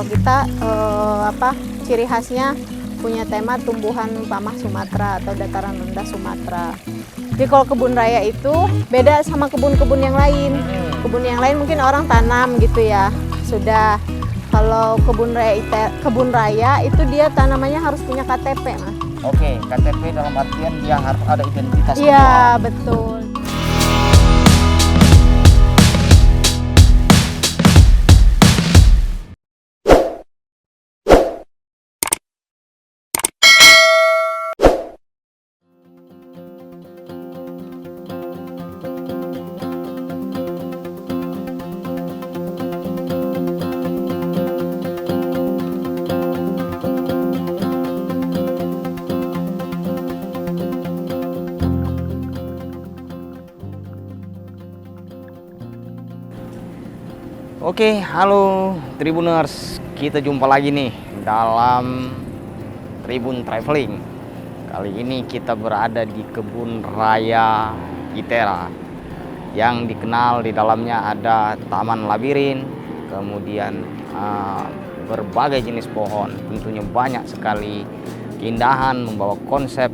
kita ciri khasnya punya tema tumbuhan pamah Sumatera atau dataran rendah Sumatera. Jadi kalau kebun raya itu beda sama kebun-kebun yang lain. Kebun yang lain mungkin orang tanam gitu ya. Sudah. Kalau kebun raya itu dia tanamannya harus punya KTP, Mas. Oke, KTP dalam artian dia harus ada identitas. Iya, betul. Oke, halo Tribuners, kita jumpa lagi nih dalam Tribun Traveling. Kali ini kita berada di Kebun Raya Itera yang dikenal di dalamnya ada taman labirin, kemudian berbagai jenis pohon, tentunya banyak sekali keindahan, membawa konsep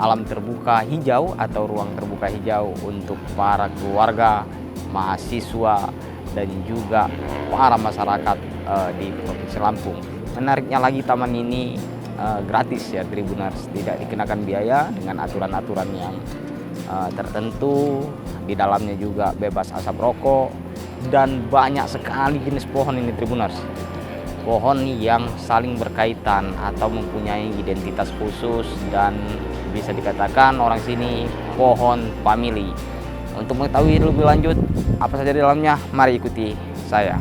alam terbuka hijau atau ruang terbuka hijau untuk para keluarga, mahasiswa, dan juga para masyarakat di Provinsi Lampung. Menariknya lagi taman ini gratis ya Tribuners, tidak dikenakan biaya dengan aturan-aturan yang tertentu. Di dalamnya juga bebas asap rokok dan banyak sekali jenis pohon ini Tribuners. Pohon yang saling berkaitan atau mempunyai identitas khusus dan bisa dikatakan orang sini pohon family. Untuk mengetahui lebih lanjut apa saja di dalamnya, mari ikuti saya.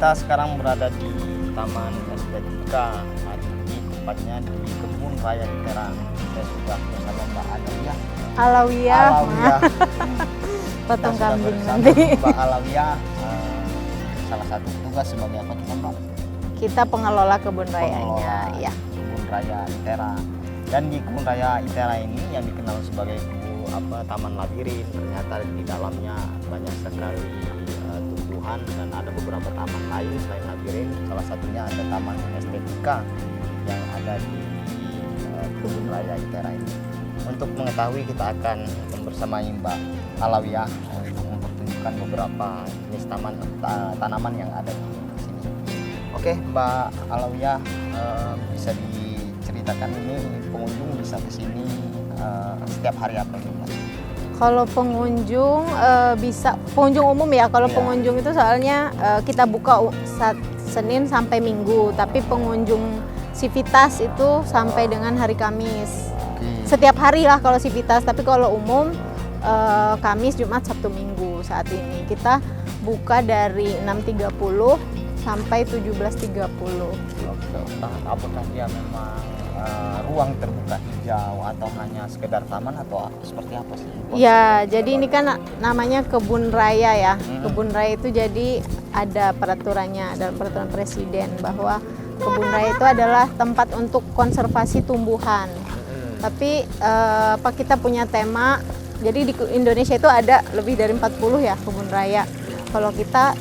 Kita sekarang berada di Taman Estetika, di tempatnya di Kebun Raya Itera. Saya sudah bersama Mbak Alawiyah. Alawiyah. Potong kambing nanti. Mbak Alawiyah, salah satu tugas sebagai apa kita Mbak? Kita pengelola kebun rayanya, ya. Kebun Raya Itera. Dan di Kebun Raya Itera ini yang dikenal sebagai taman labirin, ternyata di dalamnya banyak sekali tumbuhan dan ada beberapa taman lain selain labirin. Salah satunya ada Taman Estetika yang ada di Kebun Raya Itera ini. Untuk mengetahui kita akan membersamai Mbak Alawiyah untuk mempertunjukkan beberapa jenis tanaman yang ada di sini. Oke, Mbak Alawiyah, bisa diceritakan ini pengunjung bisa ke sini setiap hari apa nih Mas? Kalau pengunjung bisa pengunjung umum ya. Kalau pengunjung itu soalnya kita buka Senin sampai Minggu, tapi pengunjung sivitas itu sampai dengan hari Kamis. Setiap hari lah kalau sivitas, tapi kalau umum Kamis, Jumat, Sabtu, Minggu. Saat ini kita buka dari 6.30 sampai 17.30. Apakah dia memang ruang terbuka hijau atau hanya sekedar taman atau seperti apa sih? Ya, jadi ini kan namanya kebun raya ya. Kebun raya itu jadi ada peraturannya dalam peraturan presiden bahwa kebun raya itu adalah tempat untuk konservasi tumbuhan. Tapi kita punya tema. Jadi di Indonesia itu ada lebih dari 40 ya kebun raya. Kalau kita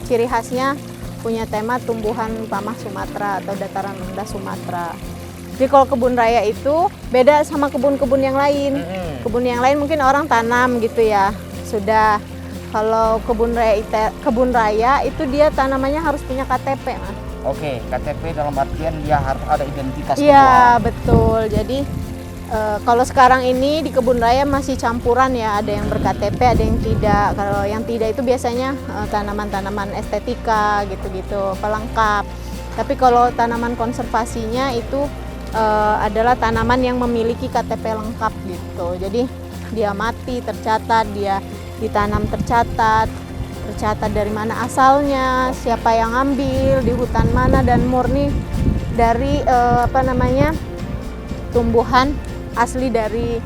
ciri khasnya punya tema tumbuhan pamah Sumatera atau dataran rendah Sumatera. Jadi kalau kebun raya itu beda sama kebun-kebun yang lain. Kebun yang lain mungkin orang tanam gitu ya. Sudah. Kalau kebun raya itu dia tanamannya harus punya KTP, Mas. Oke, KTP dalam artian dia harus ada identitas. Iya, betul. Jadi kalau sekarang ini di kebun raya masih campuran ya, ada yang ber-KTP, ada yang tidak. Kalau yang tidak itu biasanya tanaman-tanaman estetika gitu-gitu, pelengkap. Tapi kalau tanaman konservasinya itu adalah tanaman yang memiliki KTP lengkap gitu. Jadi dia mati tercatat, dia ditanam tercatat, terus tercatat dari mana asalnya, siapa yang ngambil, di hutan mana, dan murni dari tumbuhan asli dari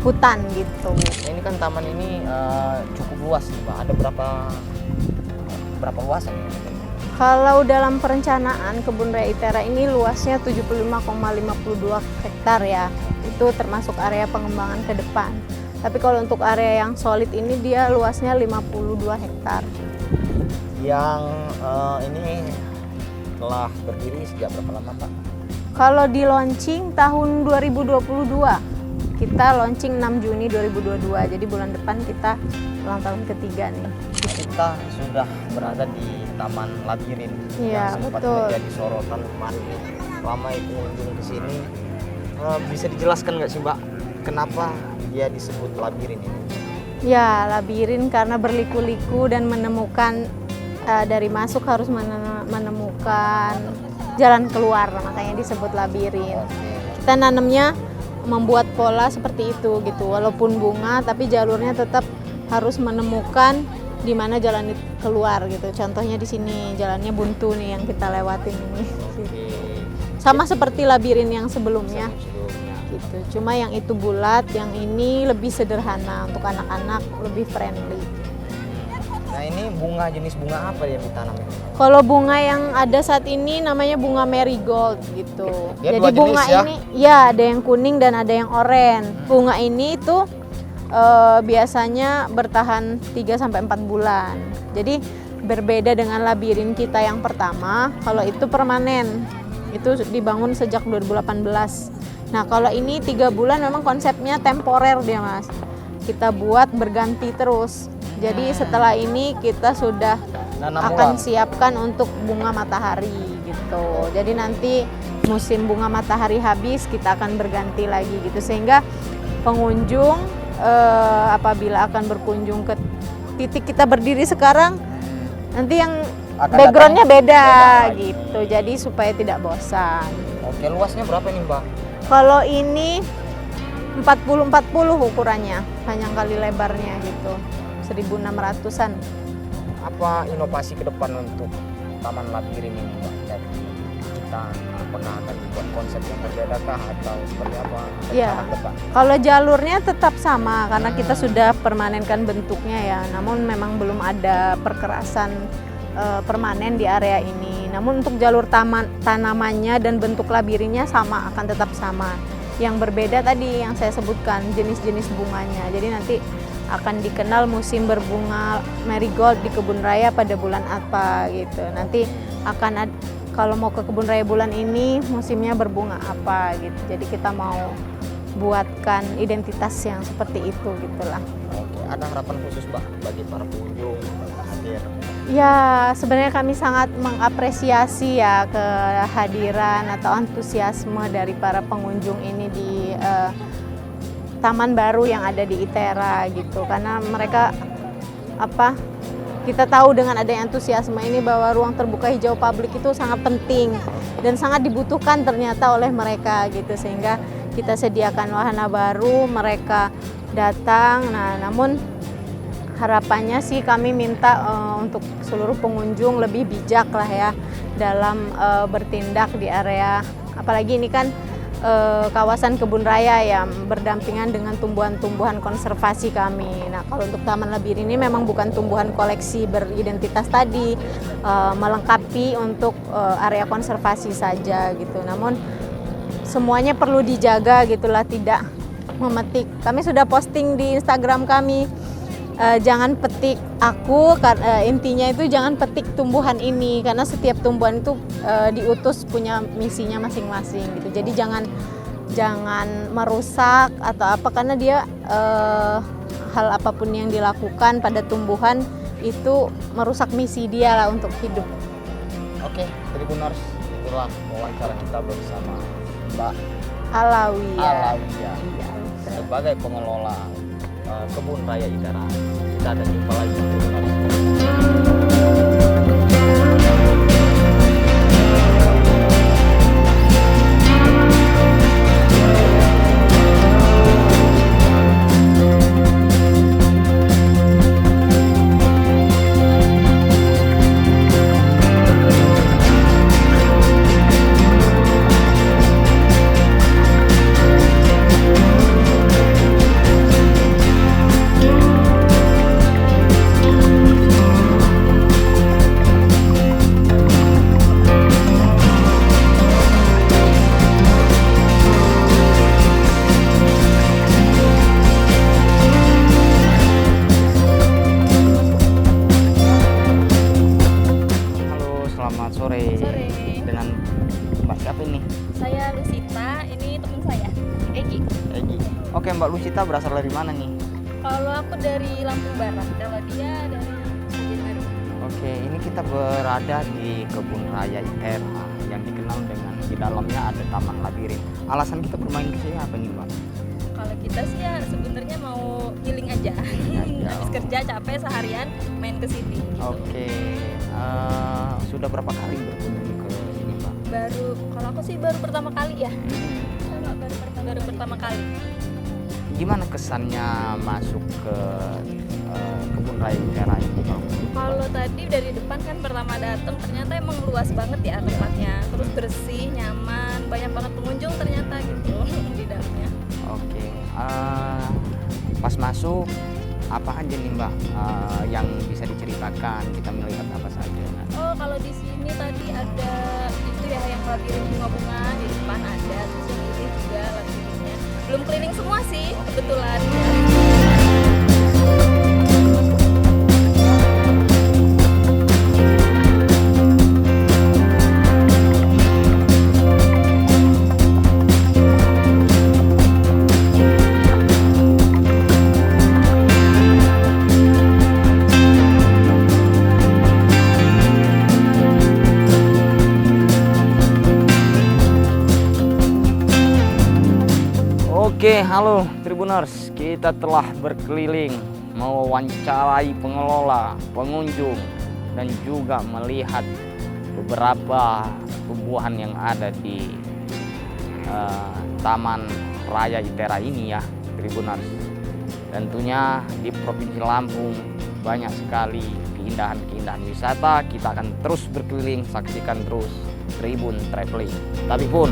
hutan gitu. Ini kan taman ini cukup luas nih, Mbak. Ada berapa luasan ini? Kalau dalam perencanaan Kebun Raya ITERA ini luasnya 75,52 hektar ya. Itu termasuk area pengembangan ke depan. Tapi kalau untuk area yang solid ini dia luasnya 52 hektar. Yang ini telah berdiri sejak berapa lama, Pak? Kalau di launching tahun 2022. Kita launching 6 Juni 2022. Jadi bulan depan kita ulang tahun ketiga nih. Kita sudah berada di Taman Labirin Iya, yang sempat betul. menjadi sorotan kemarin ramai pengunjung ke sini. Bisa dijelaskan nggak sih, Mbak, kenapa dia disebut labirin ini? Ya, labirin karena berliku-liku dan menemukan dari masuk harus menemukan jalan keluar, makanya disebut labirin. Kita nanamnya membuat pola seperti itu gitu, walaupun bunga tapi jalurnya tetap harus menemukan di mana jalan keluar gitu. Contohnya di sini jalannya buntu nih yang kita lewatin ini. Sama seperti labirin yang sebelumnya gitu. Cuma yang itu bulat, yang ini lebih sederhana untuk anak-anak, lebih friendly. Nah, ini jenis bunga apa yang ditanam ini? Kalau bunga yang ada saat ini namanya bunga marigold gitu. Dia Jadi dua bunga jenis, ya? ini ya ada yang kuning dan ada yang oranye. Bunga ini tuh biasanya bertahan 3-4 bulan. Jadi berbeda dengan labirin kita yang pertama, kalau itu permanen. Itu dibangun sejak 2018. Nah, kalau ini 3 bulan memang konsepnya temporer dia, Mas. Kita buat berganti terus. Jadi setelah ini kita sudah akan siapkan untuk bunga matahari gitu. Jadi nanti musim bunga matahari habis kita akan berganti lagi gitu, sehingga pengunjung apabila akan berkunjung ke titik kita berdiri sekarang, nanti yang backgroundnya beda gitu. Jadi supaya tidak bosan. Oke, luasnya berapa ini, Mbak? Kalau ini 40-40 ukurannya, panjang kali lebarnya gitu. 1.600-an. Apa inovasi ke depan untuk Taman Labirin ini, Mbak? Jadi kita apakah akan dibuat konsep yang berbeda kah atau seperti apa Iya. ke depan? Kalau jalurnya tetap sama karena kita sudah permanenkan bentuknya ya. Namun memang belum ada perkerasan permanen di area ini. Namun untuk jalur tanamannya dan bentuk labirinnya sama, akan tetap sama. Yang berbeda tadi yang saya sebutkan jenis-jenis bunganya. Jadi nanti akan dikenal musim berbunga marigold di Kebun Raya pada bulan apa gitu. Nanti akan kalau mau ke Kebun Raya bulan ini musimnya berbunga apa gitu. Jadi kita mau buatkan identitas yang seperti itu gitulah. Oke, ada harapan khusus, Mbak, bagi para pengunjung yang hadir? Ya, sebenarnya kami sangat mengapresiasi ya kehadiran atau antusiasme dari para pengunjung ini di taman baru yang ada di ITERA gitu, karena mereka kita tahu dengan adanya antusiasme ini bahwa ruang terbuka hijau publik itu sangat penting dan sangat dibutuhkan ternyata oleh mereka gitu, sehingga kita sediakan wahana baru, mereka datang. Nah, namun harapannya sih kami minta untuk seluruh pengunjung lebih bijak lah ya dalam bertindak di area, apalagi ini kan kawasan kebun raya yang berdampingan dengan tumbuhan-tumbuhan konservasi kami. Nah, kalau untuk Taman Labirin ini memang bukan tumbuhan koleksi beridentitas tadi, melengkapi untuk area konservasi saja gitu. Namun semuanya perlu dijaga gitulah, tidak memetik. Kami sudah posting di Instagram kami, jangan petik aku, intinya itu jangan petik tumbuhan ini, karena setiap tumbuhan itu diutus punya misinya masing-masing gitu. Jadi jangan merusak atau apa, karena dia hal apapun yang dilakukan pada tumbuhan itu merusak misi dia lah untuk hidup. Oke, Tribuners, itulah wawancara kita bersama Mbak Alawiyah. Alawiyah sebagai pengelola Kebun Raya ITERA. Kita akan jumpa lagi, Tribuners. Oke, Mbak Lucita berasal dari mana nih? Kalau aku dari Lampung Barat, kalau dia dari Sudirman. Oke, ini kita berada di Kebun Raya ITERA yang dikenal dengan di dalamnya ada Taman Labirin. Alasan kita bermain ke sini apa nih, Mbak? Kalau kita sih ya sebenarnya mau healing aja. Aja. Habis kerja capek seharian main ke sini. Gitu. Oke, sudah berapa kali berkunjung ke sini, Mbak? Kalau aku sih baru pertama kali ya. Baru pertama kali. Gimana kesannya masuk ke Kebun Raya ITERA ini, Bang? Kalau tadi dari depan kan pertama datang ternyata emang luas banget ya tempatnya. Terus bersih, nyaman, banyak banget pengunjung ternyata gitu di dalamnya. Oke, pas masuk apa aja nih, Mbak, yang bisa diceritakan? Kita melihat apa saja? Oh, kalau di sini tadi ada itu ya yang labirin bunga-bunga di depan ada, terus yang ini juga labirinnya. Belum keliling semua sih kebetulan. Oke, halo Tribuners, kita telah berkeliling mewawancarai pengelola, pengunjung, dan juga melihat beberapa tumbuhan yang ada di Taman Raya ITERA ini ya, Tribuners. Tentunya di Provinsi Lampung banyak sekali keindahan-keindahan wisata. Kita akan terus berkeliling, saksikan terus Tribun Traveling. Tapi pun